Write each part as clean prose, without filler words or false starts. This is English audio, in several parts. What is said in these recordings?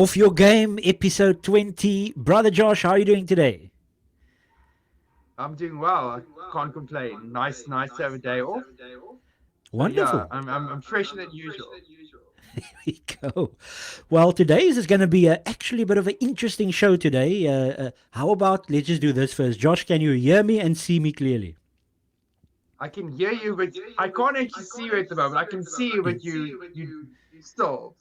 Off Your Game, episode 20. Brother Josh, how are you doing today? I'm doing well. I can't complain. Nice to have a day off. So yeah, Wonderful. I'm fresher than usual. Here we go. Well, today is going to be actually a bit of an interesting show today. How about let's just do this first. Josh, can you hear me and see me clearly? I can hear you, but I can't actually see you at the moment. I can see you, but you still.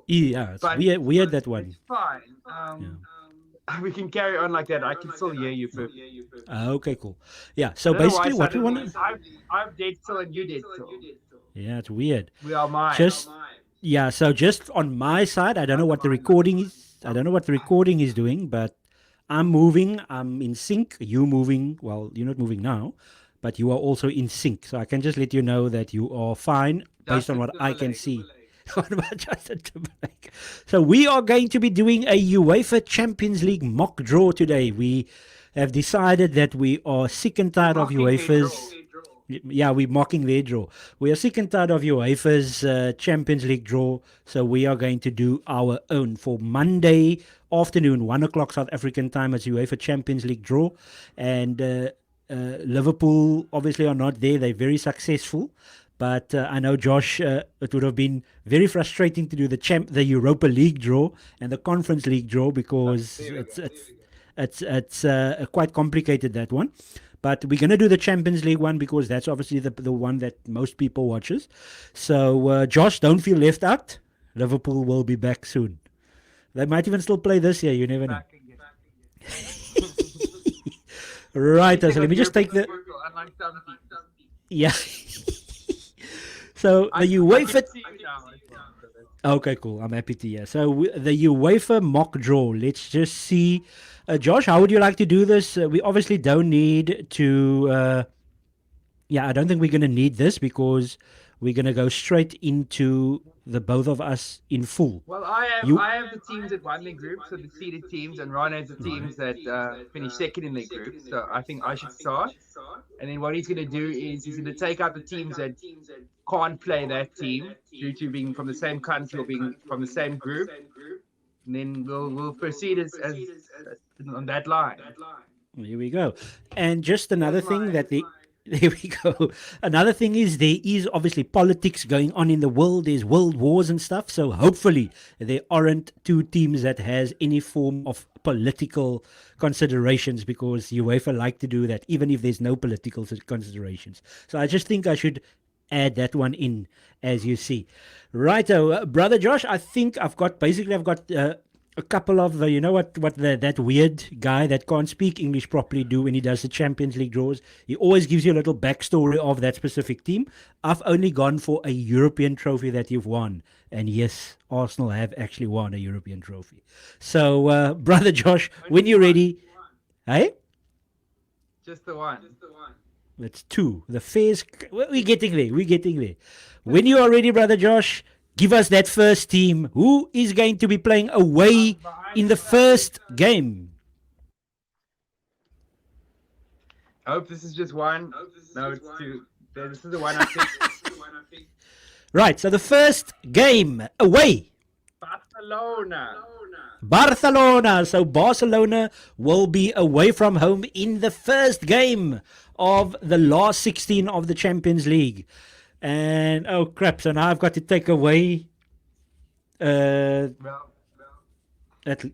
Yeah, it's But weird that it's one. fine. Yeah. We can carry on like that. I can still hear you perfectly. Okay, cool. Yeah, I so don't know why basically what we want suddenly to. I'm dead still and you dead still. Yeah, it's weird. We are mine. Just yeah, so just on my side, I don't know what the recording is. I don't know what the recording is doing, but I'm moving. I'm in sync. You moving? Well, you're not moving now, but you are also in sync. So I can just let you know that you are fine based on Justin what I can Timberlake. see. What about Justin Timberlake? So we are going to be doing a UEFA Champions League mock draw today. We have decided that we are sick and We're tired of mocking their draw. UEFA's. Yeah, we're mocking their draw. We are sick and tired of UEFA's Champions League draw, so we are going to do our own for Monday afternoon, 1 o'clock South African time. It's UEFA Champions League draw, and Liverpool obviously are not there. They're very successful, but I know Josh. It would have been very frustrating to do the Europa League draw and the Conference League draw because There we go. it's quite complicated, that one. But we're going to do the Champions League one because that's obviously the one that most people watches. So Josh, don't feel left out. Liverpool will be back soon. They might even still play this year. You never know. Back again. Right. Good So thing let on me just take European the football, unlike some teams. yeah. So the I can UEFA. see you now as well. So that's Okay, cool. I'm happy to hear. So the UEFA mock draw. Let's just see. Josh, how would you like to do this? We obviously don't need to. Yeah, I don't think we're going to need this because we're going to go straight into the both of us in full. well, I have You. I have the teams that won their group, so the seeded teams, and Ron has the teams that finished second in their group. So I think I should start. And then what he's going to do is he's going to take out the teams that can't play that team due to being from the same country or being from the same group. And then we'll proceed as on that line. Here we go. And just Here's another thing my that the there we go. Another thing is there is obviously politics going on in the world. There's world wars and stuff. So hopefully there aren't two teams that has any form of political considerations because UEFA like to do that, even if there's no political considerations. So I just think I should add that one in as you see. Righto, brother Josh. I think I've got a couple of you know what that weird guy that can't speak English properly do when he does the Champions League draws. He always gives you a little backstory of that specific team. I've only gone for a European trophy that you've won, and yes, Arsenal have actually won a European trophy. So, brother Josh, when only you're one, ready, hey, just the one. that's two. The phase, we're getting there. We're getting there. When you are ready, brother Josh, give us that first team. Who is going to be playing away Behind in you the now. first game? I hope this is just one. No, it's two. This is the one I picked. Right, so the first game away, Barcelona. Barcelona. So Barcelona will be away from home in the first game of the last 16 of the Champions League. And oh crap, so now I've got to take away. Well,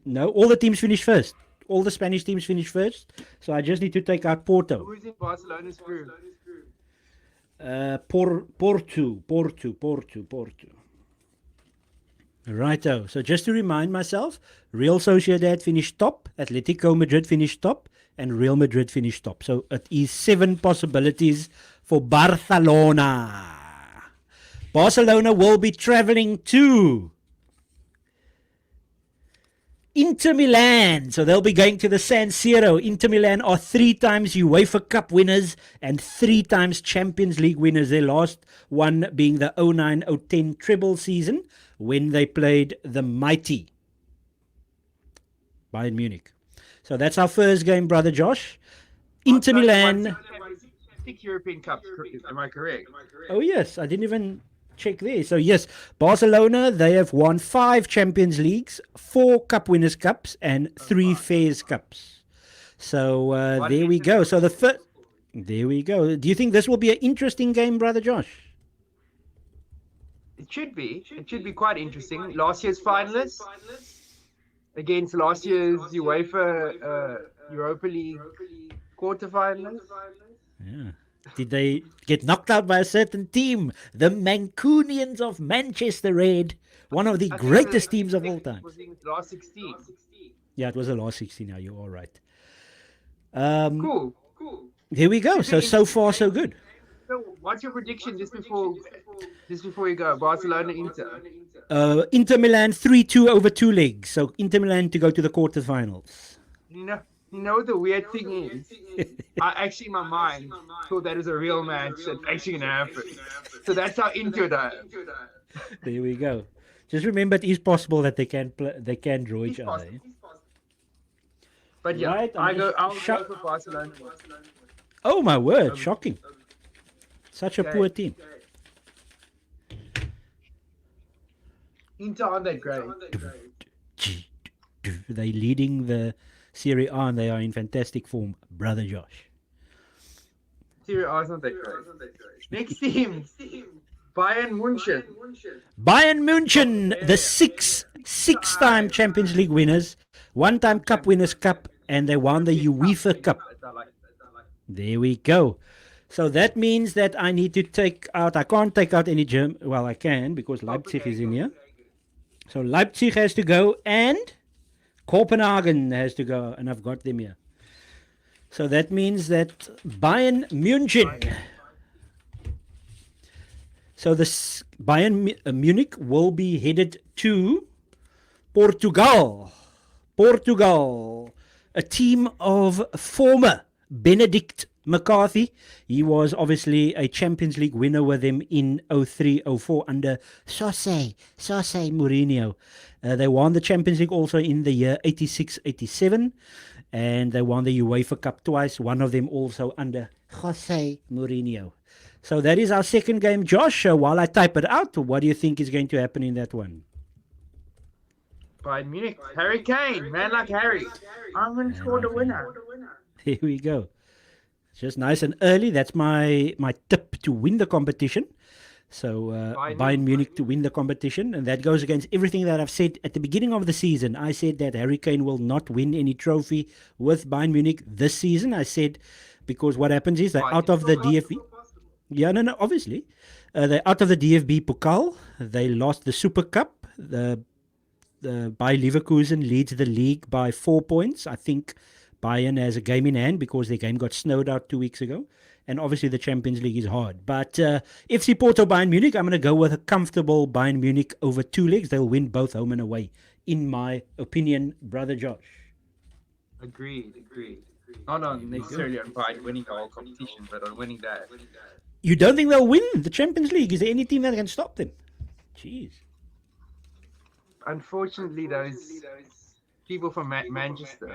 No, all the teams finish first. All the Spanish teams finish first. So I just need to take out Porto. who's in Barcelona's group? Porto. Righto. So just to remind myself, Real Sociedad finished top, Atletico Madrid finished top, and Real Madrid finished top. So it is 7 possibilities for Barcelona. Barcelona will be traveling to Inter Milan. So they'll be going to the San Siro. Inter Milan are 3 times UEFA Cup winners and 3 times Champions League winners. Their last one being the 09-010 treble season when they played the mighty Bayern Munich. So that's our first game, brother Josh. Inter Barcelona won Milan. six European Cups. Am I correct? Oh yes, I didn't even. check there. So yes, Barcelona, they have won 5 Champions Leagues, 4 Cup Winners' Cups, and 3 Fairs Cups. So One there we go. So international the first, football. there we go. Do you think this will be an interesting game, brother Josh? It should be. It should be quite interesting. Last year's finalists against last year's UEFA Europa League quarterfinalists. Yeah. Did they get knocked out by a certain team? The Mancunians of Manchester Red, one of the I think greatest teams of all time. was in the last 16. Yeah, it was the last 16 now. You're all right. Cool. Here we go. Should be So interesting far, so game. good. So, what's your prediction just before you go? Barcelona Inter. Inter Milan 3-2 over 2 legs. So Inter Milan to go to the quarterfinals. You know the weird thing is, I actually in my mind thought that was a real match that's actually gonna happen. So that's how into it I am. There we go. Just remember, it is possible that they can draw each It's other. possible. But yeah, Right, I'll go shut- for Barcelona. Oh my word! Shocking. Such a Okay. poor team. Inter aren't that great. They leading the Serie A and they are in fantastic form, brother Josh. Serie A is not that great. Next team, Bayern Munchen. Bayern München, the six-time Champions League winners, 1-time Cup Winners' Cup, and they won the UEFA Cup. There we go. So that means that I need to take out, I can't take out any German, well, I can because Leipzig is in here. So Leipzig has to go and Copenhagen has to go, and I've got them here. So that means that Bayern München. So this Bayern Munich will be headed to Portugal. Portugal, a team of former Benedict McCarthy. He was obviously a Champions League winner with them in 03-04 under Jose Mourinho. They won the Champions League also in the year 86-87, and they won the UEFA Cup twice, one of them also under Jose Mourinho. So that is our second game. Josh, while I type it out, what do you think is going to happen in that one? Bayern Munich, Harry Kane, man like Harry. I'm going to score the winner. Here we go. Just nice and early. That's my tip to win the competition. So Bayern Munich to win the competition. And that goes against everything that I've said at the beginning of the season. I said that Harry Kane will not win any trophy with Bayern Munich this season. I said because what happens is they're out of the DFB. Yeah, no, obviously. They're out of the DFB Pokal. They lost the Super Cup. The Bayer Leverkusen leads the league by 4 points. I think Bayern has a game in hand because their game got snowed out 2 weeks ago. And obviously the Champions League is hard. But FC Porto Bayern Munich, I'm going to go with a comfortable Bayern Munich over 2 legs. They'll win both home and away, in my opinion, brother Josh. Agreed. Not necessarily on Bayern winning the whole competition, but on winning that. You don't think they'll win the Champions League? Is there any team that can stop them? Jeez. Unfortunately, those people from Manchester.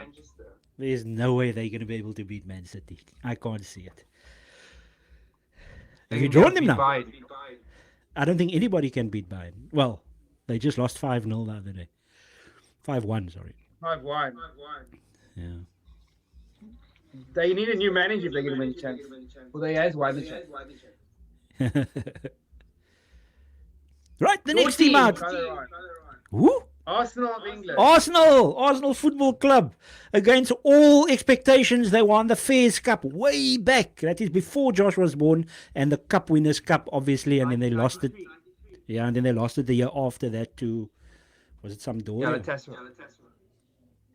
There's no way they're going to be able to beat Man City. I can't see it. Have you drawn them now? Bayern. I don't think anybody can beat Bayern. Well, they just lost 5-0 the other day. 5-1, sorry. 5-1. Yeah. They need a new manager if they're going to win the Champions. Well, they has won the Champions. Right, the next team out. Who? Arsenal of England. Arsenal Football Club. Against all expectations, they won the Fairs Cup way back. That is before Josh was born, and the Cup Winners' Cup, obviously, and then they lost it. Yeah, and then they lost it the year after that to, was it Sampdoria? Galatasaray.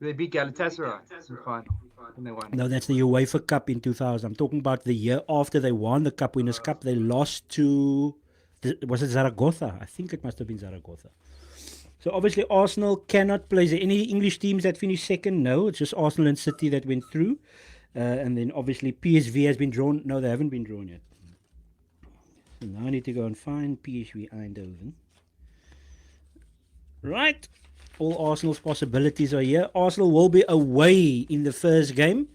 They beat Galatasaray in the final, and they won. No, that's the UEFA Cup in 2000. I'm talking about the year after they won the Cup Winners' Cup. They lost to, was it Zaragoza? I think it must have been Zaragoza. So obviously Arsenal cannot play. Is there any English teams that finished second? No, it's just Arsenal and City that went through. And then obviously PSV has been drawn. No, they haven't been drawn yet. So now I need to go and find PSV Eindhoven. Right. All Arsenal's possibilities are here. Arsenal will be away in the first game.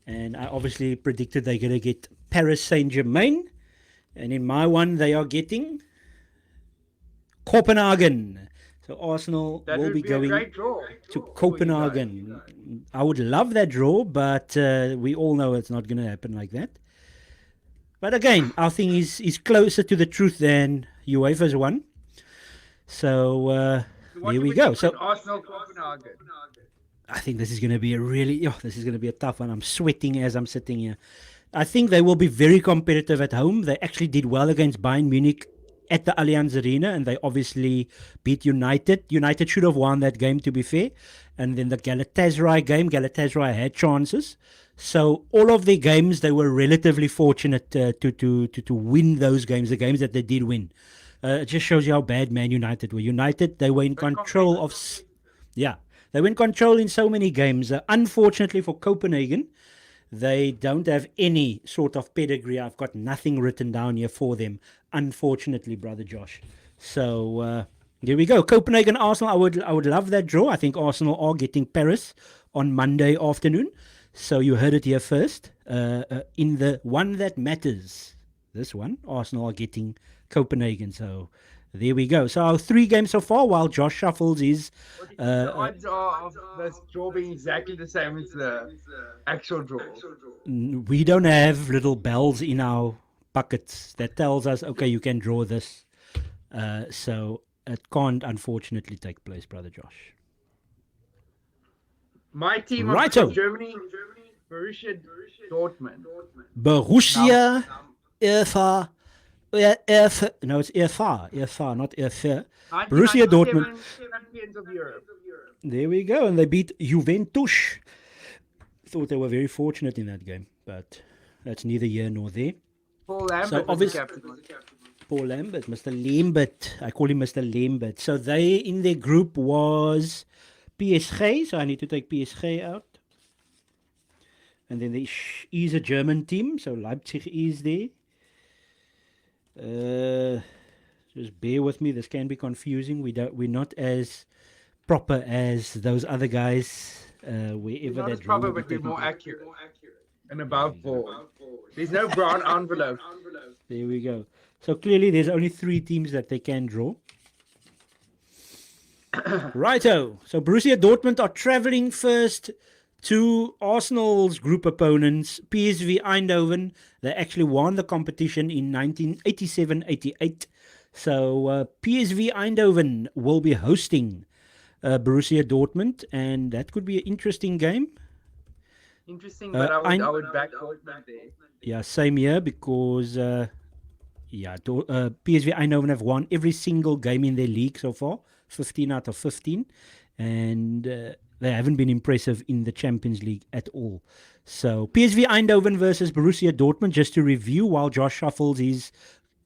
And I obviously predicted they're going to get Paris Saint-Germain. And in my one, they are getting Copenhagen. So Arsenal That will would be be a going great draw to for you guys. Copenhagen. I would love that draw, but we all know it's not going to happen like that. But again, our thing is closer to the truth than UEFA's one. So So what there do we we go. think So on Arsenal Copenhagen? I think this is going to be a really, this is going to be a tough one. I'm sweating as I'm sitting here. I think they will be very competitive at home. They actually did well against Bayern Munich at the Allianz Arena, and they obviously beat United. United should have won that game, to be fair. And then the Galatasaray game, Galatasaray had chances. So all of their games, they were relatively fortunate to win those games, the games that they did win. It just shows you how bad Man United were. United, they were in But control of, competitive. yeah, they were in control in so many games. Unfortunately for Copenhagen, they don't have any sort of pedigree. I've got nothing written down here for them, unfortunately, brother Josh. So there we go. Copenhagen Arsenal. I would love that draw. I think Arsenal are getting Paris on Monday afternoon. So you heard it here first. In the one that matters, this one, Arsenal are getting Copenhagen. So there we go. So our 3 games so far, while Josh shuffles his What do you think the odds are of this draw being exactly the same as the actual draw? we don't have little bells in our buckets that tells us, okay, you can draw this. So it can't unfortunately take place, brother Josh. My team Righto. from Germany, Borussia Dortmund. Borussia Erfa. No, it's Erfa, not Erfa. Borussia Dortmund. 1997 champions of Europe. There we go. And they beat Juventus. Thought they were very fortunate in that game, but that's neither here nor there. Paul Lambert So was the obviously, captain. Paul Lambert, Mr. Lambert. I call him Mr. Lambert. So they in their group was PSG. So I need to take PSG out. And then there is a German team. So Leipzig is there. Just bear with me. This can be confusing. We're not as proper as those other guys. Wherever Not that as proper, will be but we're taken more place. accurate and above board. There's no brown envelope. There we go. So clearly, there's only 3 teams that they can draw. Righto. So Borussia Dortmund are traveling first to Arsenal's group opponents, PSV Eindhoven. They actually won the competition in 1987-88. So PSV Eindhoven will be hosting Borussia Dortmund, and that could be an interesting game. Interesting, but I would back Dortmund there. Yeah, same here because PSV Eindhoven have won every single game in their league so far, 15 out of 15, and they haven't been impressive in the Champions League at all. So PSV Eindhoven versus Borussia Dortmund, just to review while Josh shuffles his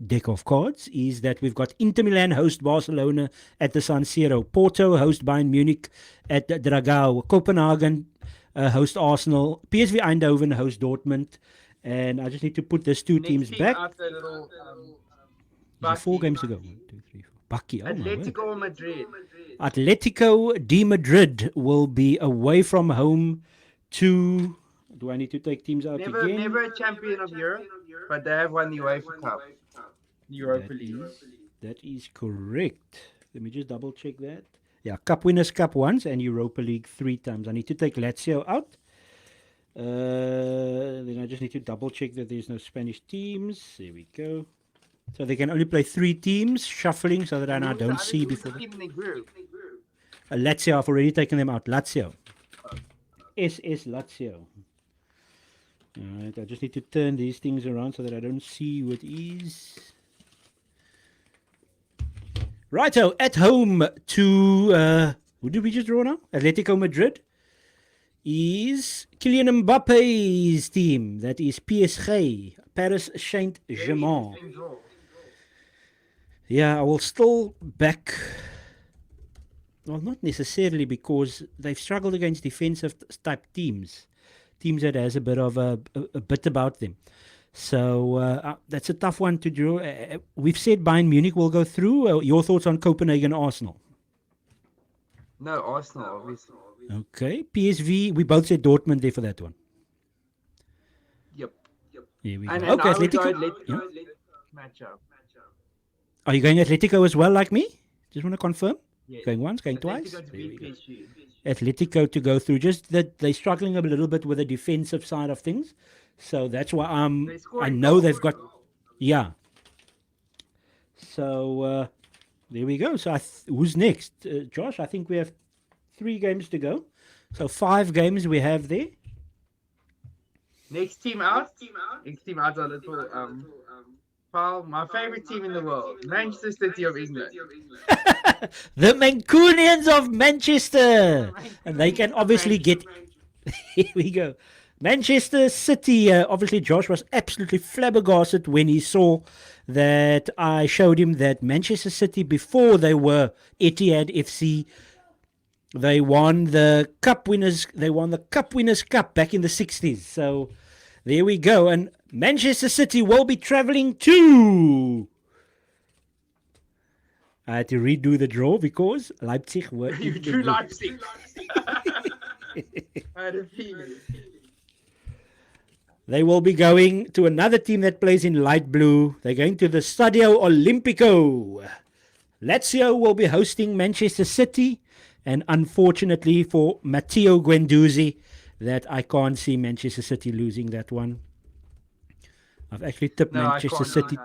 deck of cards, is that we've got Inter Milan host Barcelona at the San Siro, Porto host Bayern Munich at the Dragao, Copenhagen host Arsenal, PSV Eindhoven host Dortmund, and I just need to put these 2 teams back. After little, Is it 4 games ago? 1, 2, 3, 4. Bucky, oh my word. Atletico Madrid. Atletico de Madrid will be away from home to. Do I need to take teams out again? Never a champion of Europe, but they have won the UEFA Cup, Europa League. That is correct. Let me just double check that. Yeah, Cup Winners' Cup once and Europa League 3 times. I need to take Lazio out. Then I just need to double check that there's no Spanish teams. There we go. So they can only play 3 teams, shuffling so that I now don't see before. Team in the group. Lazio, I've already taken them out. Lazio. SS Lazio. Alright, I just need to turn these things around so that I don't see who it is. Righto, at home to, who did we just draw now? Atletico Madrid is Kylian Mbappe's team. That is PSG, Paris Saint-Germain. Yeah, I will still back. Well, not necessarily, because they've struggled against defensive type teams that has a bit of a bit about them. So that's a tough one to draw. We've said Bayern Munich will go through. Your thoughts on Copenhagen Arsenal? No, Arsenal, obviously. Okay, PSV. We both said Dortmund there for that one. Yep. Here we go. And Okay, I would go Atletico. Atletico matchup. Are you going Atletico as well, like me? Just want to confirm. Yes. Going once, going twice. Atletico to There we beat go. PSG. Atletico to go through. Just that they're struggling a little bit with the defensive side of things. So that's why They I scored a know goal. they've got. Yeah. So there we go. So who's next? Josh, I think we have 3 games to go. So 5 games we have there. Next team out. Next team out. A little pal. My favorite team in the world, Manchester City of England. The Mancunians of Manchester. And they can obviously get. Here we go. Manchester City. Obviously, Josh was absolutely flabbergasted when he saw that I showed him that Manchester City, before they were Etihad FC, they won the Cup Winners. They won the Cup Winners' Cup back in the 60s. So there we go. And Manchester City will be traveling to. I had to redo the draw because Leipzig were You in the drew group. Leipzig. I had a feeling. They will be going to another team that plays in light blue. They're going to the Stadio Olimpico. Lazio will be hosting Manchester City. And unfortunately for Matteo Guendouzi, that I can't see Manchester City losing that one. I've actually tipped Manchester City.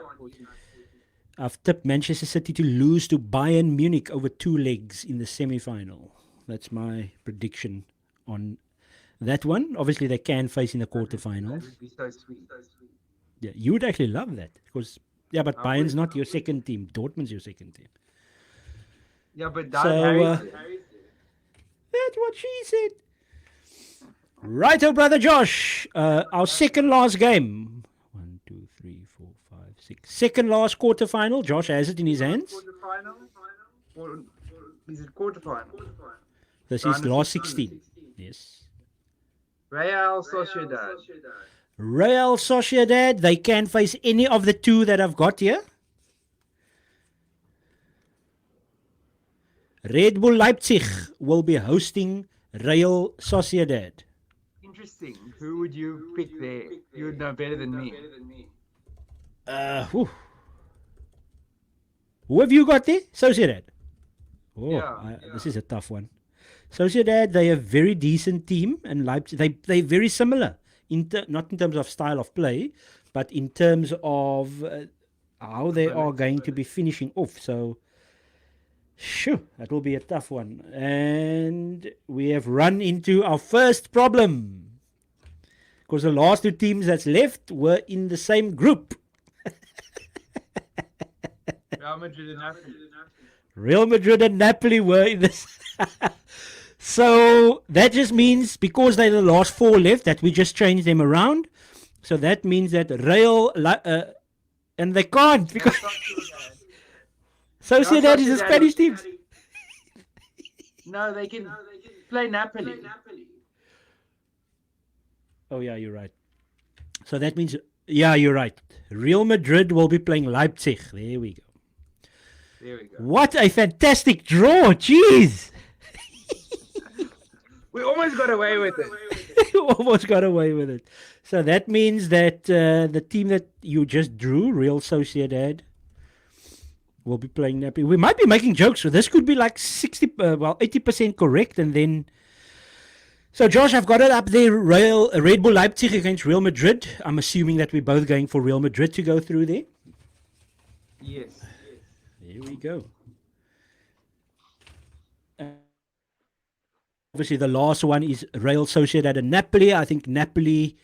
I've tipped Manchester City to lose to Bayern Munich over 2 legs in the semi-final. That's my prediction on that one. Obviously, they can face in the That quarterfinals. would be so sweet. Yeah, you would actually love that because but I Bayern's would. not your second team. Dortmund's your second team. Yeah, but So, Harry's That's what she said. Righto, brother Josh. Our second last game. 1, 2, 3, 4, 5, 6. Second last quarterfinal. Josh has it in his hands. quarterfinal. Or is it quarterfinal? This Round is of last 16. 16. Yes. Real Sociedad. Real Sociedad. They can face any of the 2 that I've got here. Red Bull Leipzig will be hosting Real Sociedad. Interesting. Who would you pick there? You would know better than me. Who have you got there? Sociedad. Oh, Yeah. this is a tough one. Sociedad, they are a very decent team, and Leipzig, they're very similar. Not in terms of style of play, but in terms of how they are going to be finishing off. So, that will be a tough one. And we have run into our first problem. Because the last 2 teams that's left were in the same group. Real Madrid and Napoli. Real Madrid and Napoli were in this. So that just means because they're the last 4 left that we just changed them around. So that means that and they can't because Sociedad is a Spanish team. No, they can play Napoli. Oh yeah, you're right. So that means you're right. Real Madrid will be playing Leipzig. There we go. There we go. What a fantastic draw! Jeez. We almost got away with it. Almost got away with it. So that means that the team that you just drew, Real Sociedad, will be playing Napoli. We might be making jokes, so this could be like 80% correct, and then. So Josh, I've got it up there. Red Bull Leipzig against Real Madrid. I'm assuming that we're both going for Real Madrid to go through there. Yes. There we go. Obviously, the last one is Real Sociedad and Napoli. I think Napoli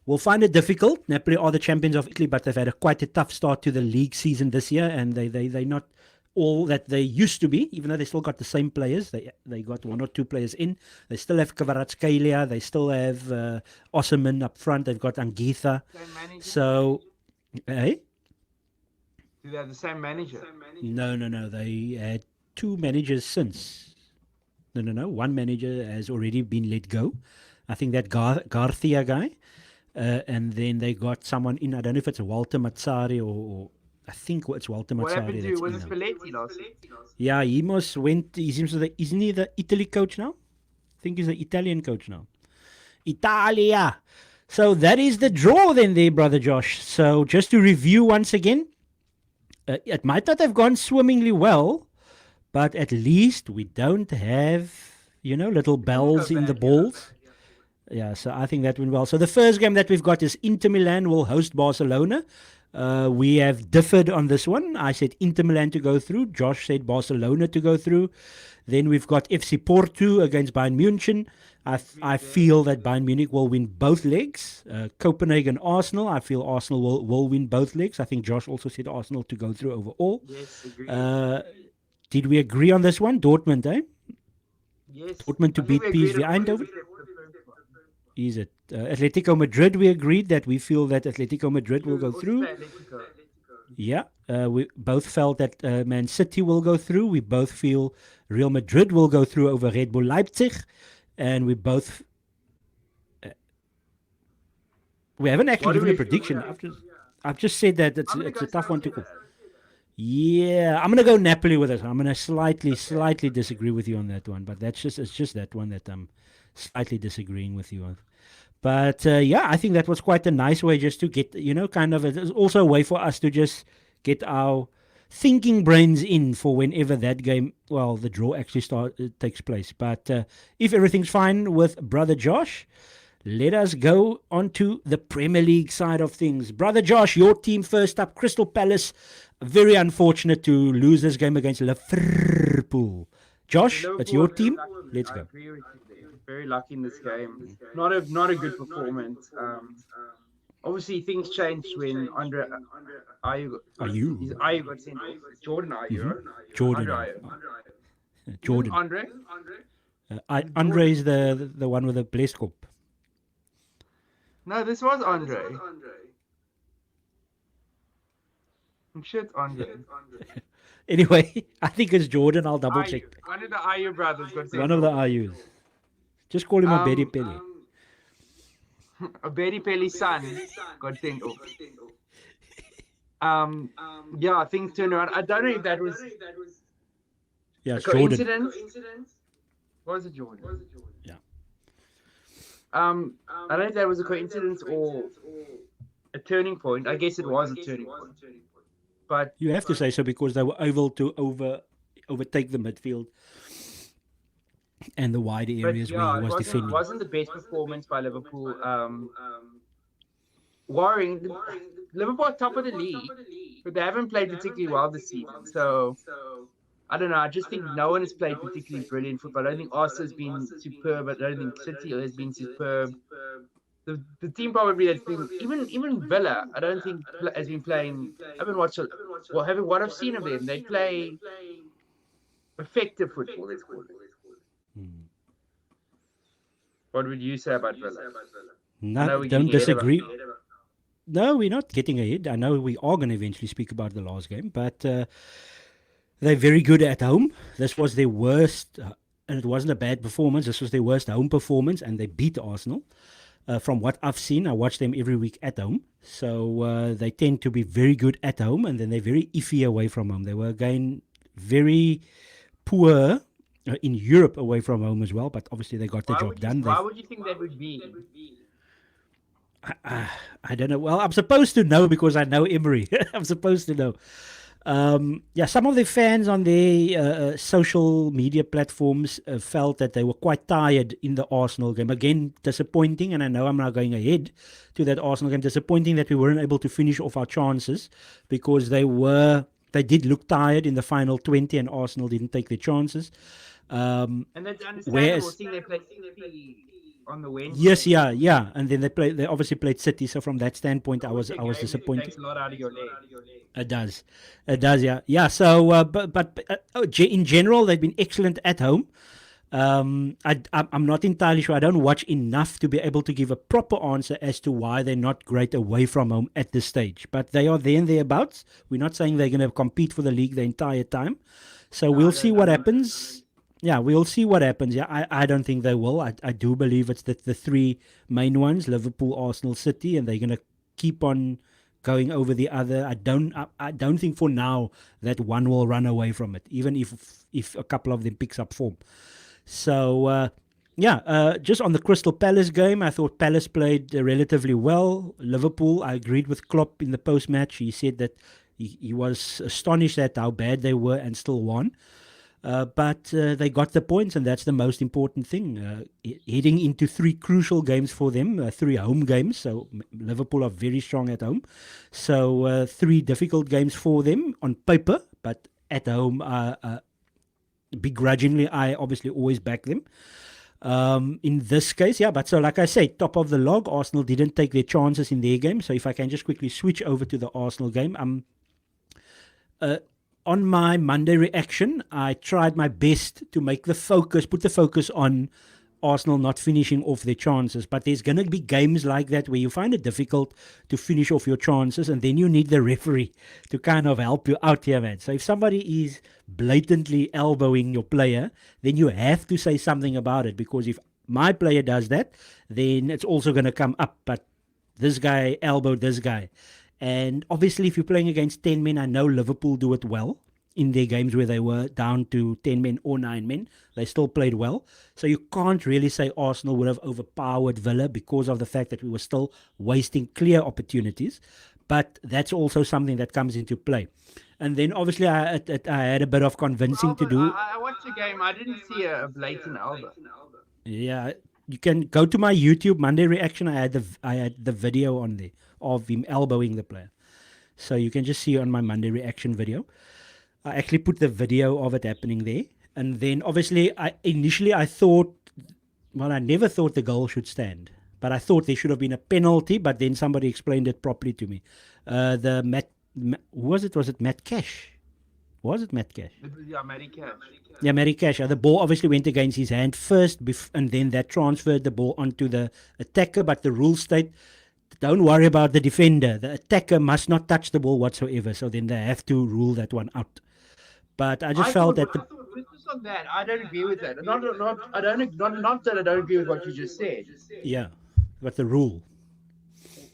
will find it difficult. Napoli are the champions of Italy, but they've had quite a tough start to the league season this year, and they're not all that they used to be, even though they still got the same players. They got 1 or 2 players in. They still have Kvaratskhelia. They still have Osserman up front. They've got Anguissa. Same manager? So, hey? Do they have the same manager? No. They had 2 managers since. No. One manager has already been let go. I think that Garcia guy. And then they got someone in. I don't know if it's Walter Mazzari or I think it's Walter Mazzari. What happened to that's was in it now. Spalletti last year? Yeah, he must went. Isn't he the Italy coach now? I think he's the Italian coach now. Italia. So that is the draw then there, brother Josh. So just to review once again, it might not have gone swimmingly well, but at least we don't have, little It didn't go bells in the bad, yeah. balls. Yeah, so I think that went well. So the first game that we've got is Inter Milan will host Barcelona. We have differed on this one. I said Inter Milan to go through. Josh said Barcelona to go through. Then we've got FC Porto against Bayern Munich. I feel that Bayern Munich will win both legs. Copenhagen Arsenal, I feel Arsenal will win both legs. I think Josh also said Arsenal to go through overall. Yes, agreed. Did we agree on this one? Dortmund, eh? Yes. Dortmund to I think beat we agreed PSV on Eindhoven? the first one. Is it Atletico Madrid? We agreed that we feel that Atletico Madrid will go Also through. say Atletico. Yeah, we both felt that Man City will go through. We both feel Real Madrid will go through over Red Bull Leipzig, and we both we haven't actually What do given a we feel? prediction. Yeah. I've just said that I'm gonna it's go a tough one to South call. Yeah, I'm gonna go Napoli with it. I'm gonna slightly disagree with you on that one, but it's just that one that I'm slightly disagreeing with you on. But yeah, I think that was quite a nice way just to get, kind of, it's also a way for us to just get our thinking brains in for whenever that game, well, the draw actually takes place. But if everything's fine with Brother Josh, let us go on to the Premier League side of things. Brother Josh, your team first up, Crystal Palace. Very unfortunate to lose this game against Liverpool. Josh, it's your team. Let's I go. agree with you there. Very lucky in this game. Not a good performance. Obviously things changed when Andre Ayew Are you? Ayew got sent off. Jordan Ayew, right? Jordan. Andre Ayew. Jordan. Andre? Andre is the one with the blesskop. No, this was Andre. I'm sure it's Andre. Anyway, I think it's Jordan. I'll double check. One of the Ayew brothers got sent One of the off. Ayus. Just call him a Betty Pele. A Betty Pelly's son got sent off. Yeah, things turned around. I don't know if that was Yeah, a it's Jordan. coincidence. Was it Jordan? Yeah. I don't know if that was a coincidence or a turning point. I guess it was a turning point. But You have to say so because they were able to overtake the midfield and the wider areas where he was defending. It wasn't the best performance by Liverpool. Worrying. Liverpool are top of the league, but they haven't played particularly well this season. So I don't know. I just think no one has played particularly brilliant football. I don't think Arsenal has been superb. I don't think City has been superb. The team probably that's been even Villa. I don't think has been playing. I haven't watched. Well, having what I've seen of them, they play effective football. Let's call it. What would you say about Villa? No, don't disagree. No, we're not getting ahead. I know we are going to eventually speak about the last game, but they're very good at home. This was their worst, and it wasn't a bad performance. This was their worst home performance, and they beat Arsenal. From what I've seen, I watch them every week at home. So they tend to be very good at home, and then they're very iffy away from home. They were, again, very poor in Europe away from home as well, but obviously they got the job done. Why would you think that would be? I don't know. Well, I'm supposed to know because I know Emery. I'm supposed to know. Yeah, some of the fans on their social media platforms felt that they were quite tired in the Arsenal game. Again, disappointing, and I know I'm now going ahead to that Arsenal game. Disappointing that we weren't able to finish off our chances because they did look tired in the final 20, and Arsenal didn't take their chances. And that's understandable. Seeing they played on the Wednesday. Yes, yeah, and then they obviously played City. So from that standpoint, I was disappointed. It takes a lot out of your leg. It does, yeah. So, but in general, they've been excellent at home. I'm not entirely sure. I don't watch enough to be able to give a proper answer as to why they're not great away from home at this stage. But they are there and thereabouts. We're not saying they're going to compete for the league the entire time. So we'll see what happens. Yeah, we'll see what happens. Yeah, I don't think they will. I do believe it's the three main ones: Liverpool, Arsenal, City, and they're going to keep on going over the other. I don't think for now that one will run away from it, even if a couple of them picks up form. So just on the Crystal Palace game, I thought Palace played relatively well. Liverpool, I agreed with Klopp in the post match. He said that he was astonished at how bad they were and still won. But they got the points, and that's the most important thing. Heading into three crucial games for them, three home games. So Liverpool are very strong at home. So three difficult games for them on paper, but at home, begrudgingly, I obviously always back them. In this case, yeah, but so like I say, top of the log, Arsenal didn't take their chances in their game. So if I can just quickly switch over to the Arsenal game, uh, on my Monday reaction, I tried my best to put the focus on Arsenal not finishing off their chances. But there's going to be games like that where you find it difficult to finish off your chances, and then you need the referee to kind of help you out here, man. So if somebody is blatantly elbowing your player, then you have to say something about it, because if my player does that, then it's also going to come up. But this guy elbowed this guy. And obviously, if you're playing against 10 men, I know Liverpool do it well in their games where they were down to 10 men or 9 men. They still played well. So you can't really say Arsenal would have overpowered Villa because of the fact that we were still wasting clear opportunities. But that's also something that comes into play. And then obviously, I had a bit of convincing to Albert, do. I watched the game. I didn't see a blatant Albert. Yeah, you can go to my YouTube Monday reaction. I had the video on there of him elbowing the player, so you can just see on my Monday reaction video. I actually put the video of it happening there, and then obviously I thought, well, I never thought the goal should stand, but I thought there should have been a penalty. But then somebody explained it properly to me. The who was it? Was it Matt Cash? Was it Matt Cash? Yeah, Matty Cash. Yeah, Mary Cash. The ball obviously went against his hand first, and then that transferred the ball onto the attacker. But the rules state, don't worry about the defender. The attacker must not touch the ball whatsoever. So then they have to rule that one out. But I just felt that I thought just on that, I don't agree with that. I don't, not that I don't agree with what you just said yeah, but the rule.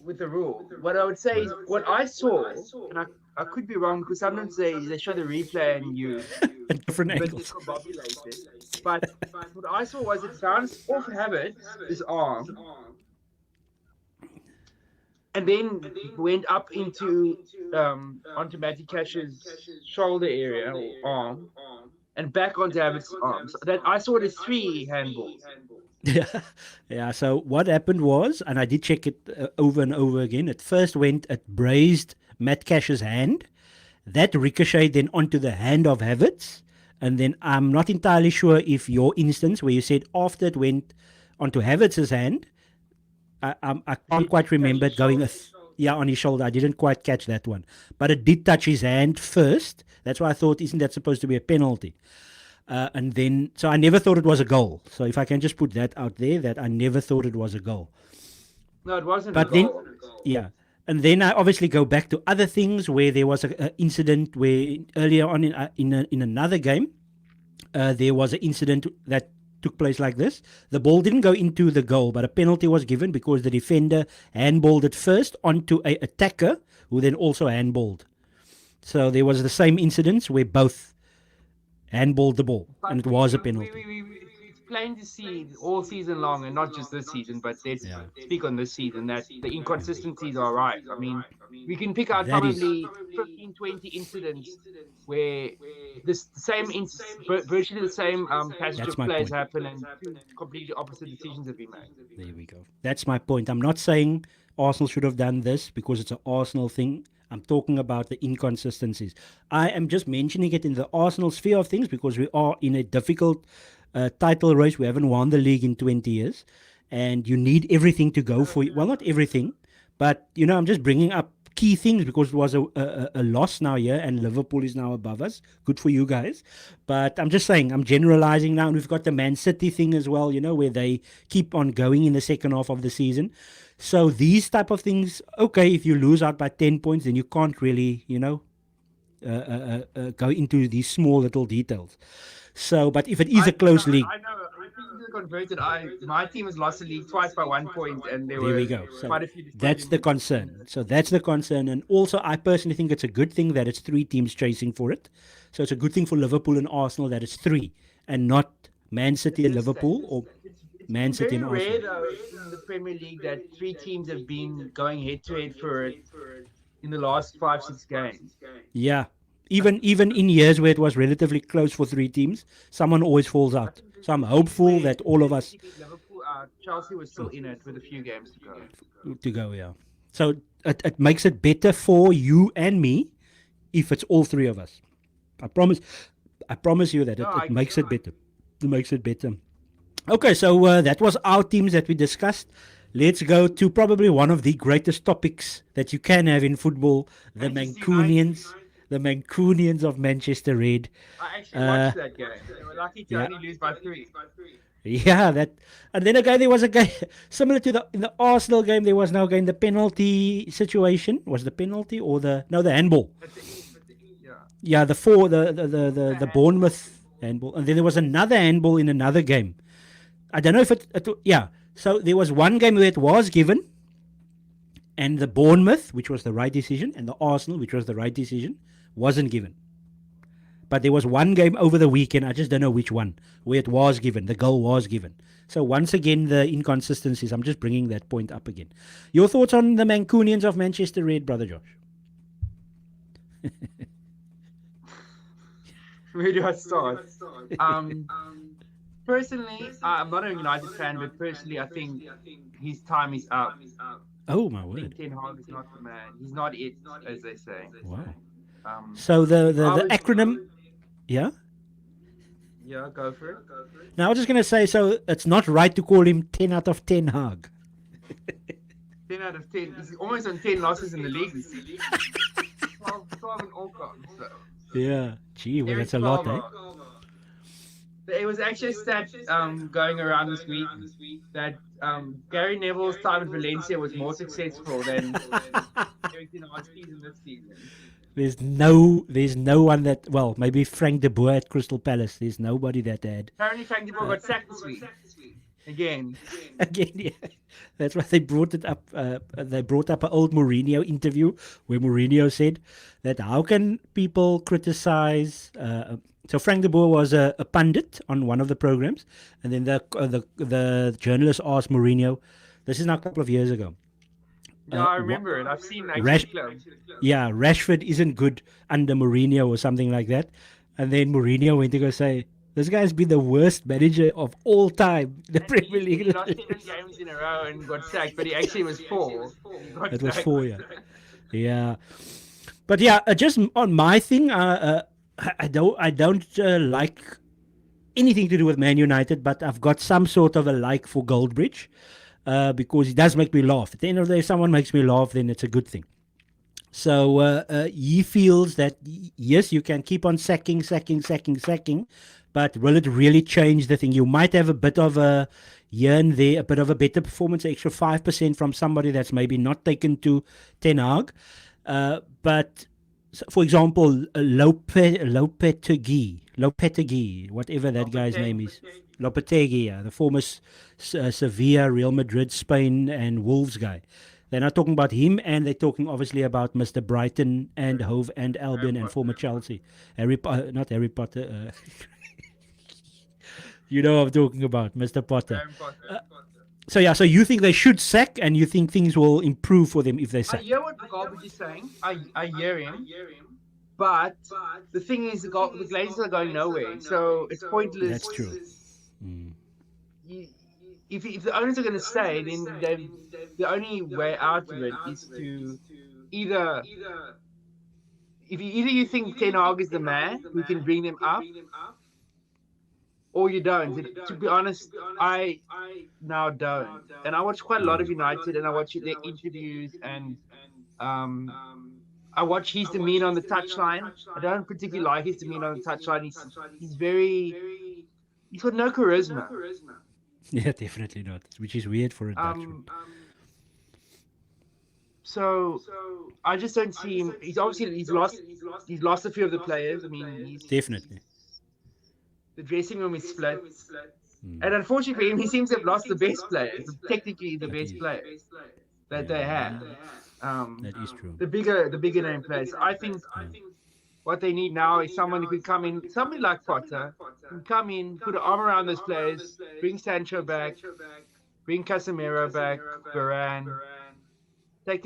with the rule. What I would say is what I saw, and I could be wrong because sometimes they show the replay and you At different a bit angles. discombobulated. But what I saw was it bounced off Habit, his arm, and then went up into onto Matty Cash's shoulder area or arm, and back onto Habit's arm. So that I saw it as three handballs. Yeah, yeah. So what happened was, and I did check it over and over again. It first went, it grazed Matt Cash's hand. That ricocheted then onto the hand of Havertz. And then I'm not entirely sure if your instance where you said after it went onto Havertz's hand, I can't quite remember it going, yeah, on his shoulder. I didn't quite catch that one. But it did touch his hand first. That's why I thought, isn't that supposed to be a penalty? And then, so I never thought it was a goal. So if I can just put that out there, that I never thought it was a goal. No, it wasn't But a then, goal. yeah. And then I obviously go back to other things where there was a incident where earlier on in another game, there was an incident that took place like this. The ball didn't go into the goal, but a penalty was given because the defender handballed it first onto a attacker who then also handballed. So there was the same incidents where both handballed the ball, and it was a penalty. It's plain to see all season long, and not just this season, but let's Yeah. speak on this season, that the inconsistencies are right. I mean, we can pick out That is, probably 15, 20 incidents where this same, virtually the same passage that's of my plays point. happen and two completely opposite decisions have been made. There we go. That's my point. I'm not saying Arsenal should have done this because it's an Arsenal thing. I'm talking about the inconsistencies. I am just mentioning it in the Arsenal sphere of things because we are in a difficult title race. We haven't won the league in 20 years. And you need everything to go for you. Well, not everything, but, I'm just bringing up key things because it was a loss now here and Liverpool is now above us. Good for you guys. But I'm just saying, I'm generalizing now. And we've got the Man City thing as well, where they keep on going in the second half of the season. So these type of things, okay, if you lose out by 10 points, then you can't really, go into these small little details. So, but if it is a close league, I know. I think this is converted. My team has lost the league twice by 1 point, and there there we were go. So quite a few that's the concern. So that's the concern. And also, I personally think it's a good thing that it's three teams chasing for it. So it's a good thing for Liverpool and Arsenal that it's three and not Man City and Liverpool or Man It's City very and rare, Arsenal. though, in the Premier League that three teams have been going head to head for it in the last 5, 6 games. Yeah. Even in years where it was relatively close for three teams, someone always falls I out. think So I'm this season hopeful where that all of us City beat Liverpool out, Chelsea was still in it with a few games to go. to go, yeah. So it makes it better for you and me if it's all three of us. I promise. I promise you that No, it I makes it better. It makes it better. Okay, so that was our teams that we discussed. Let's go to probably one of the greatest topics that you can have in football: the Manchester United. Mancunians, the Mancunians of Manchester Red. I actually Uh, watched that game. They were lucky to yeah, only lose by 3. yeah, that. And then again, there was a game similar to the in the Arsenal game. There was now again the penalty situation. Was the penalty or the no the handball? At the end, yeah. Yeah, the four The the handball. Bournemouth handball, and then there was another handball in another game. I don't know if yeah. So there was one game where it was given, and the Bournemouth, which was the right decision, and the Arsenal, which was the right decision, wasn't given. But there was one game over the weekend, I just don't know which one, where it was given, the goal was given. So once again, the inconsistencies, I'm just bringing that point up again. Your thoughts on the Mancunians of Manchester Red, Brother Josh? Where do I start? Um, Personally, I'm not a United fan, but personally, I think his time is up. Oh, my I think word. Ten Hag is not the man. He's not it, as they say. Wow. Um, So if I the was, acronym, yeah? yeah, go for it. Now, I was just going to say, so it's not right to call him 10 out of 10 Hag. 10 out of 10. He's almost on 10 losses in the league this season. 12 in all comps. So. Yeah. Gee, well, Eric that's a lot, eh? Palmer. There was actually a stat going around this week that Gary Neville's time at Valencia was more successful than Eric Ten Hag's season this season. There's no one that, well, maybe Frank de Boer at Crystal Palace. There's nobody that had. Apparently, Frank de Boer got sacked this week. Again. Again, yeah. That's why they brought it up. They brought up an old Mourinho interview where Mourinho said that how can people criticize. So Frank de Boer was a pundit on one of the programs, and then the journalist asked Mourinho. This is now a couple of years ago. Yeah, I remember it. I've seen actually Rash, the club. yeah, Rashford isn't good under Mourinho or something like that. And then Mourinho went to go say, this guy's been the worst manager of all time in the And Premier he League. lost 7 games in a row and got sacked, but he actually was 4. He got It was sacked. 4, yeah. Yeah. But yeah, just on my thing, I don't like anything to do with Man United, but I've got some sort of a like for Goldbridge because he does make me laugh. At the end of the day, if someone makes me laugh, then it's a good thing. So he feels that yes, you can keep on sacking, but will it really change the thing? You might have a bit of a here and there, a bit of a better performance, extra 5% from somebody that's maybe not taken to Ten Hag. But for example, Lopetegui, whatever that guy's name is. Lopetegui, yeah, the former Sevilla, Real Madrid, Spain, and Wolves guy. They're not talking about him, and they're talking obviously about Mr. Brighton and Hove and Albion and former Chelsea. Not Harry Potter. You know what I'm talking about, Mr. Potter. Graham Potter. So yeah, so you think they should sack, and you think things will improve for them if they I sack? hear what Garbage is saying. I hear him. But the thing is, the Glazers are going nowhere. So it's pointless. That's true. If the owners are going to stay, then the only way out of it is to either either you think Ten Hag is the man who can bring them up, or you don't. And to be honest, I now don't. And I watch quite a lot of United, and I watch their interviews, and I watch his demeanor on the touchline. I don't particularly like his demeanor on the touchline. He's got no charisma. Yeah, definitely not. Which is weird for a Dutchman. So I just don't see him. He's lost a few of the players. I mean, Definitely. The dressing room is split. And unfortunately for him, he seems to have lost the best players, technically the best players that they have. That is true. The bigger name players. I think what they need now is someone who can come in, somebody like Potter, can come in, put an arm around those players, bring Sancho back, bring Casemiro back, Varane, take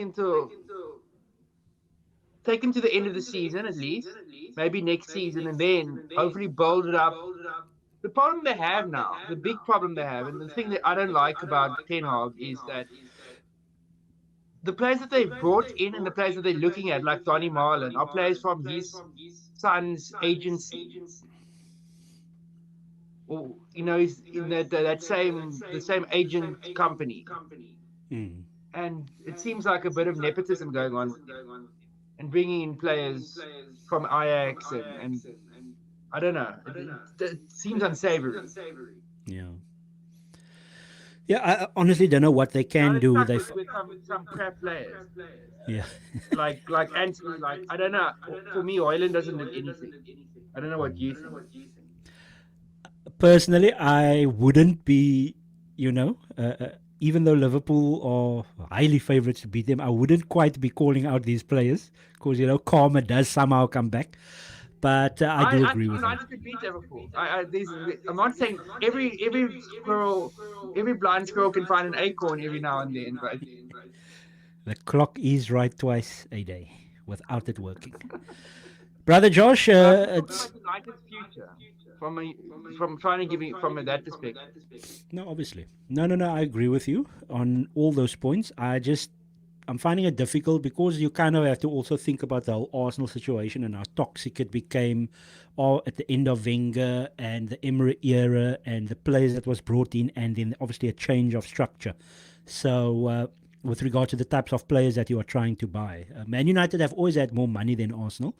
take him to the end of the season at least, maybe next season, and then hopefully build it up. The problem they have now, the big problem they have, and the thing that I don't like about Ten Hag is that the players that they've brought in and the players that they're looking at, like Donny Marlin, are players from his son's agency, or he's in that same the same agent company, Mm. and it seems like a bit of nepotism going on with him and bringing in players from Ajax and I don't know. It seems unsavory. Yeah. Yeah, I honestly don't know what they Now can they're do. stuck with some crap players. Yeah. Like Anthony, like I don't know. For me, Hoyland doesn't look anything. I don't know what you think. Personally, I wouldn't be, you know, even though Liverpool are highly favourites to beat them, I wouldn't quite be calling out these players because, karma does somehow come back. But I do I agree think with you. United could beat Liverpool. I'm not saying every squirrel, every blind squirrel can find an acorn every now and then, but The clock is right twice a day without it working. Brother Josh, I'm just talking it's about United's future from trying to give it from that perspective. no, obviously. No, I agree with you on all those points. I'm finding it difficult because you kind of have to also think about the whole Arsenal situation and how toxic it became all at the end of Wenger and the Emery era and the players that was brought in and then obviously a change of structure. So with regard to the types of players that you are trying to buy, Man United have always had more money than Arsenal.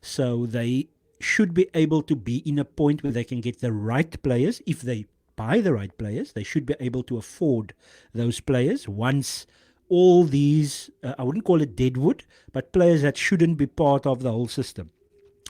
So they should be able to be in a point where they can get the right players. If they buy the right players, they should be able to afford those players once all these, I wouldn't call it deadwood, but players that shouldn't be part of the whole system.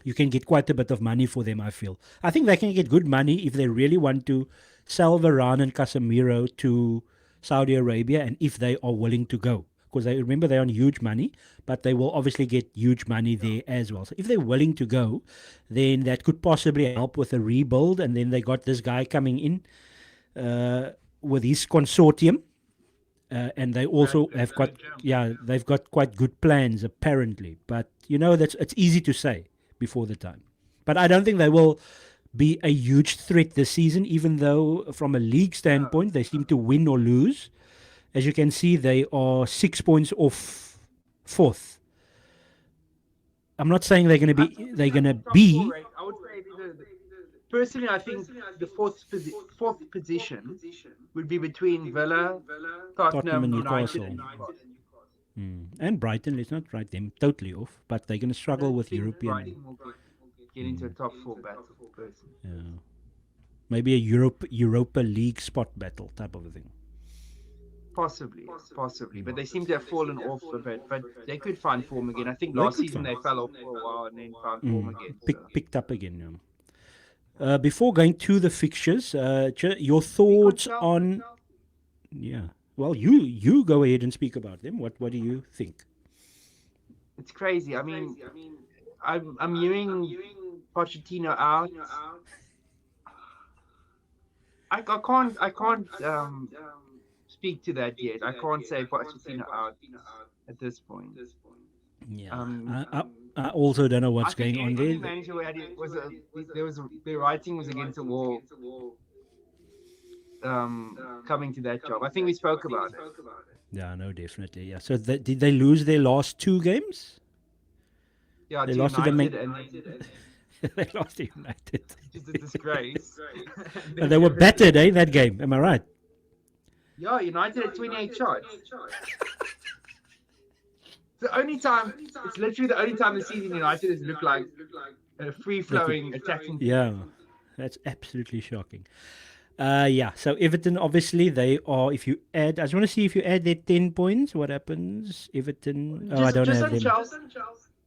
You can get quite a bit of money for them, I feel. I think they can get good money if they really want to sell Varane and Casemiro to Saudi Arabia and if they are willing to go. Because they remember they're on huge money, but they will obviously get huge money there as well. So if they're willing to go, then that could possibly help with a rebuild. And then they got this guy coming in with his consortium and they also have got they've got quite good plans apparently, but that's it's easy to say before the time. But I don't think they will be a huge threat this season, even though from a league standpoint they seem to win or lose. As you can see, they are 6 points off fourth. I'm not saying they're going to be I would say personally, I think the fourth position would be between Villa, Tottenham Tottenham, and United, Newcastle. and Newcastle. And Brighton. Let's not write them totally off, but they're going to I struggle don't with think European. Brighton will get into a top four battle, personally. Yeah. Maybe a Europa League spot battle type of a thing. Possibly, but they seem to have fallen off a bit. But they could find form again. I think They last could season find. they fell off for a while and then found form again. Picked up again. Yeah. Before going to the fixtures, your thoughts on Well, you go ahead and speak about them. What do you think? It's crazy. I mean, I'm viewing Pochettino out. I can't speak to that yet. I can't say Pochettino out at this point. Yeah, I also don't know what's I think going on any there. manager who had the writing was against the wall. Coming to that job, I think we spoke about it. Yeah, no, definitely. Yeah. So did they lose their last two games? Yeah, They to lost to United the and they lost to United. just a disgrace. But they were battered, in that game. Am I right? Yeah, United had 28 shots. The only time, it's literally the only time this season United has looked like a free-flowing attacking team. Yeah, that's absolutely shocking. So Everton, obviously, they are, if you add, I just want to see if you add their 10 points, what happens? Everton, I don't just have on them. Chelsea.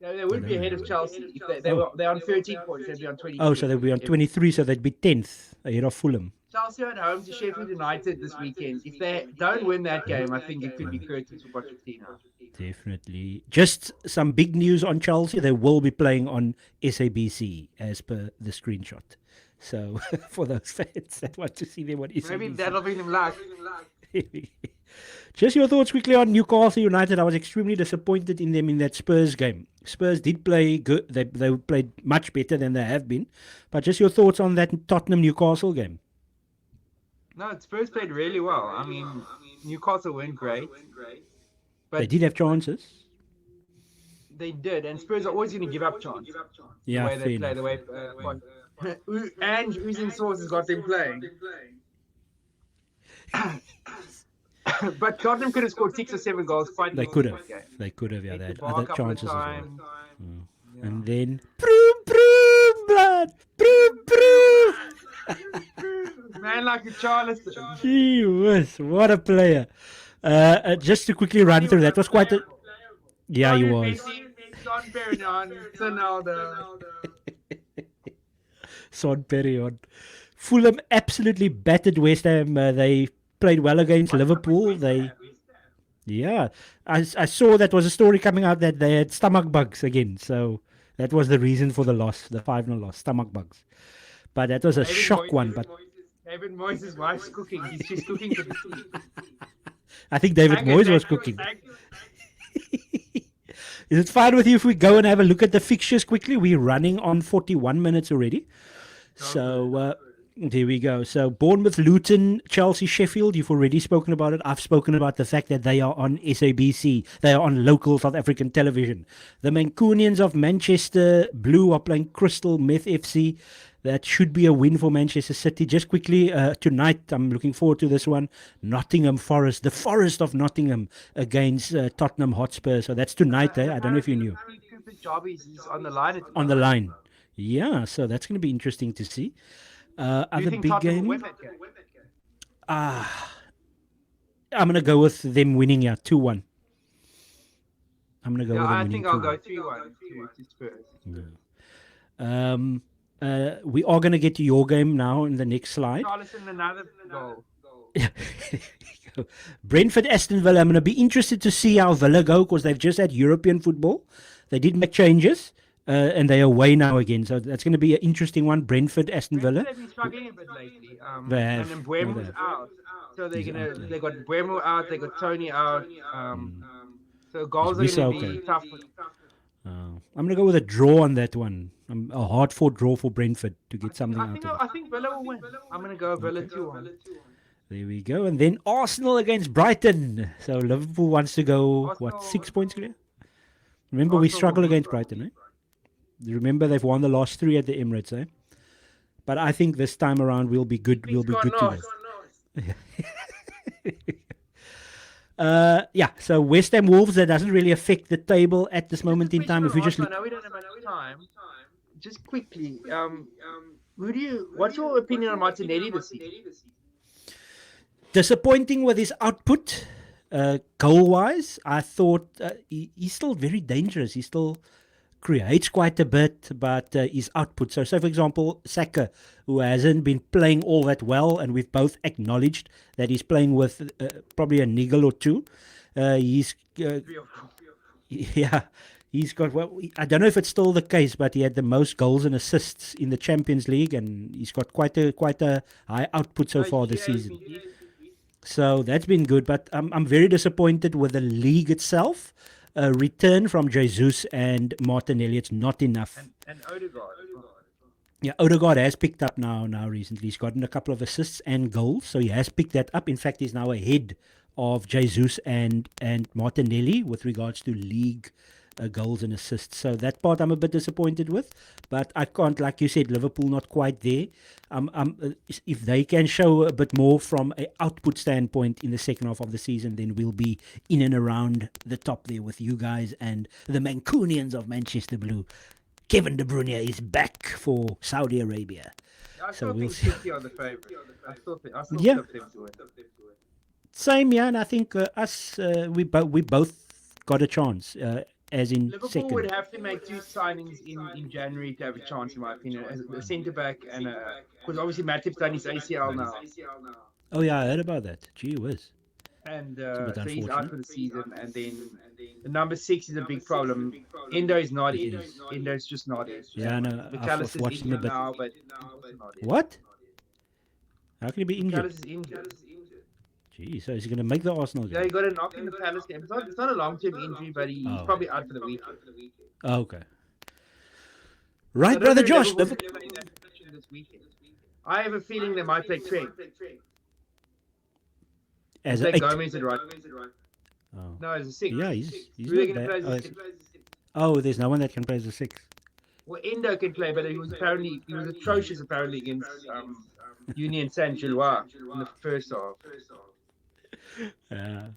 They would be ahead of Chelsea. If they're on 13 points, they'd be on 23. Oh, so they'll be on 23, so they'd be 10th ahead of Fulham. Chelsea are at home to Sheffield United this weekend. If they don't win that game, I think it could be curtains for Pochettino. Definitely. Just some big news on Chelsea. They will be playing on SABC as per the screenshot. So for those fans that want to see them on SABC. Maybe that'll bring them luck. Just your thoughts quickly on Newcastle United. I was extremely disappointed in them in that Spurs game. Spurs did play good. They played much better than they have been. But just your thoughts on that Tottenham Newcastle game. No, Spurs played really well. I mean, Newcastle weren't great, They but did have chances. they did. And Spurs are always going to give up chance. The Yeah, way they fair play, enough. the way and Oozing Sauce has got them playing. But Tottenham could have scored 6 or 7 goals quite They easily could in have. that game. They could have. Yeah, Hit they the had bar other a couple of chances as well. times. Yeah. And then, broom, blood, broom. Man like a Charleston. Gee whiz, what a player. Just to quickly run through, that was quite a... Yeah, he was. Son Perignon, Ronaldo. Son Perignon. Fulham absolutely battered West Ham. They played well against Liverpool. Yeah, I saw that was a story coming out that they had stomach bugs again. So that was the reason for the loss, the 5-0 loss, stomach bugs. But that was a shock one. But David Moyes' wife's cooking. He's just cooking for the team. I think David Moyes was cooking. Is it fine with you if we go and have a look at the fixtures quickly? We're running on 41 minutes already. So there we go. So Bournemouth, Luton, Chelsea, Sheffield. You've already spoken about it. I've spoken about the fact that they are on SABC. They are on local South African television. The Mancunians of Manchester Blue are playing Crystal Meth FC. That should be a win for Manchester City. Just quickly, tonight, I'm looking forward to this one. Nottingham Forest, the Forest of Nottingham against Tottenham Hotspur. So that's tonight, eh? I don't know if you knew. Cooper Jobbies is on the line. On the line. Yeah, so that's going to be interesting to see. Do you Other think big Tottenham will game? win that game? I'm going to go with them winning, 2-1. I'm going to go with them I winning think I'll 2-1. go 3-1 to Spurs. We are going to get to your game now in the next slide. Charleston, another goal. Brentford, Aston Villa. I'm going to be interested to see how Villa go because they've just had European football. They did make changes and they're away now again. So that's going to be an interesting one. Brentford, Aston Villa. They've been struggling a bit lately. They have. And then Buemo's out. So they got Buemo out, they got Tony out. So goals are Is going to Wissa be okay? tough. I'm going to go with a draw on that one. A hard-fought draw for Brentford to get something out of it. I think Villa will win. I'm going to go Villa 2-1. There we go. And then Arsenal against Brighton. So Liverpool wants to go, Arsenal- 6 points clear? Remember, we Arsenal struggle will beat against Brighton, eh? Remember, they've won the last 3 at the Emirates, eh? But I think this time around we'll be good. We'll be good to go. So West Ham Wolves, that doesn't really affect the table at this moment in time. If we just I know we don't have much time. Just quickly, what's your opinion on Martinelli this season? disappointing with his output, goal-wise, I thought he's still very dangerous. He still creates quite a bit, but his output. So, for example, Saka, who hasn't been playing all that well, and we've both acknowledged that he's playing with probably a niggle or two. He's got, well, I don't know if it's still the case, but he had the most goals and assists in the Champions League, and he's got quite a high output so far this season. So that's been good, but I'm very disappointed with the league itself. Return from Jesus and Martinelli, it's not enough. And Odegaard. Yeah, Odegaard has picked up now recently. He's gotten a couple of assists and goals, so he has picked that up. In fact, he's now ahead of Jesus and Martinelli with regards to league goals and assists. So that part I'm a bit disappointed with, but I can't, like you said, Liverpool not quite there. If they can show a bit more from an output standpoint in the second half of the season, then we'll be in and around the top there with you guys and the Mancunians of Manchester Blue. Kevin De Bruyne is back for Saudi Arabia. I So still we'll think see. City are the favourites. I still Yeah. tip them to win. Same, yeah, and I think we both got a chance, as in Liverpool second. would have to make 2 signings in January to have a chance, in my opinion, as a centre back and because obviously Matip's done his ACL now, Oh yeah, I heard about that. Gee whiz. and bit so he's out unfortunate. for the season. And then the number 6 is a big problem. Endo is not in. Endo's just not in. Yeah, no, I've McAllister's watched him a injured bit. now, but he's also not in. What? How can he be injured? McAllister's injured. Gee, so is he going to make the Arsenal Yeah, game? he got a knock in the Palace game. It's not a long-term injury, but he's Oh, probably out for the weekend. okay. So I Right, don't brother know if Josh. Liverpool can play that position this weekend. I have a feeling they might play Trent and As an play 8. Gomez at right. Oh. No, as a 6. Yeah, he's Who are they not going to play bad. as a 6? Oh, there's no one that can play as a 6. Well, Endo can play, but he was atrocious apparently against Union Saint Gilloise in the first half.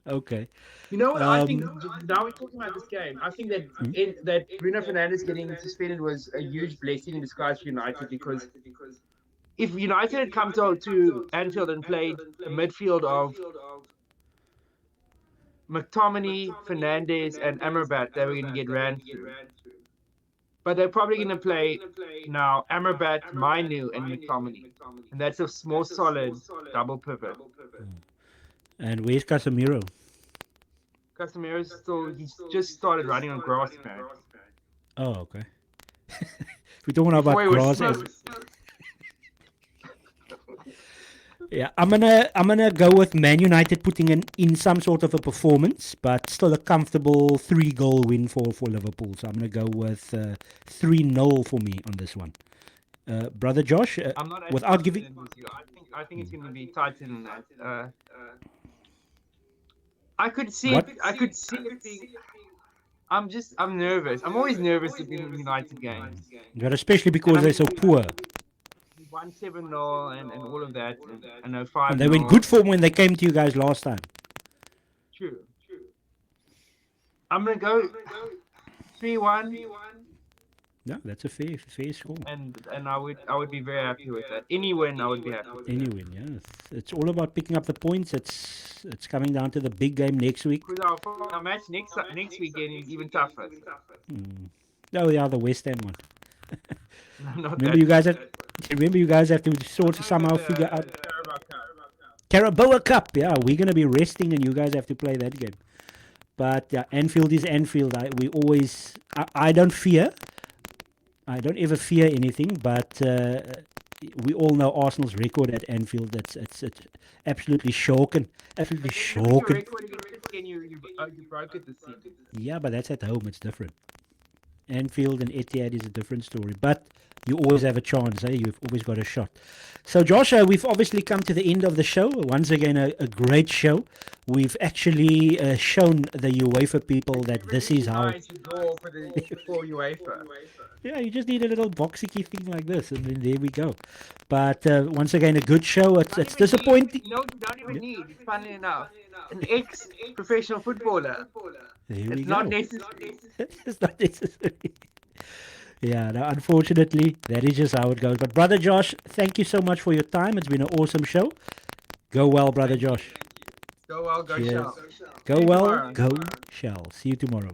Okay. You know what? I think now we're talking about this game. I think that that Bruno Fernandes getting suspended was a huge blessing in disguise for United, because if United had come to Anfield and played a midfield of McTominay, Fernandes, and Amrabat, they were going to get ran through. But they're probably going to play now Amrabat, Mainu, and McTominay. And that's a more solid double pivot. And where's Casemiro? Casemiro's he's just started running on grass, man. Oh, okay. We're talking about grass. Yeah, I'm gonna go with Man United putting in some sort of a performance, but still a comfortable 3-goal win for Liverpool. So I'm gonna go with 3-0 for me on this one. Brother Josh, I'm not without giving. I think it's going to be tighter than that. I could see it. I could see it being. I'm nervous. I'm always nervous in United games. But especially because they're so poor. 1-7-0 and all of that, and 5. And they were in good form when they came to you guys last time. True. I'm gonna go 3-1. No, that's a fair score. And I would be very happy with that. Any win, I would be happy. Any win, yeah. It's all about picking up the points. It's coming down to the big game next week. Because our match next weekend is even tougher. Oh yeah, the West Ham one. Not Remember, you guys have to somehow figure out Carabao Cup. Yeah, we're gonna be resting, and you guys have to play that game. But Anfield is Anfield. I don't fear. I don't ever fear anything. But we all know Arsenal's record at Anfield. It's absolutely shocking. Absolutely shocking. You broke it this season. Yeah, but that's at home. It's different. Anfield and Etihad is a different story, but you always have a chance. You've always got a shot. So, Josh, we've obviously come to the end of the show. Once again, a great show. We've actually shown the UEFA people that this is how. For UEFA. Yeah, you just need a little boxicky thing like this, and then there we go. But once again, a good show. It's disappointing. No, you don't even need, funnily enough, an ex-professional footballer. It's not necessary. It's not necessary. Yeah, no, unfortunately, that is just how it goes. But Brother Josh, thank you so much for your time. It's been an awesome show. Go well, Brother Josh. Go well, go Cheers. Shell. Go well, go Shell. See you tomorrow.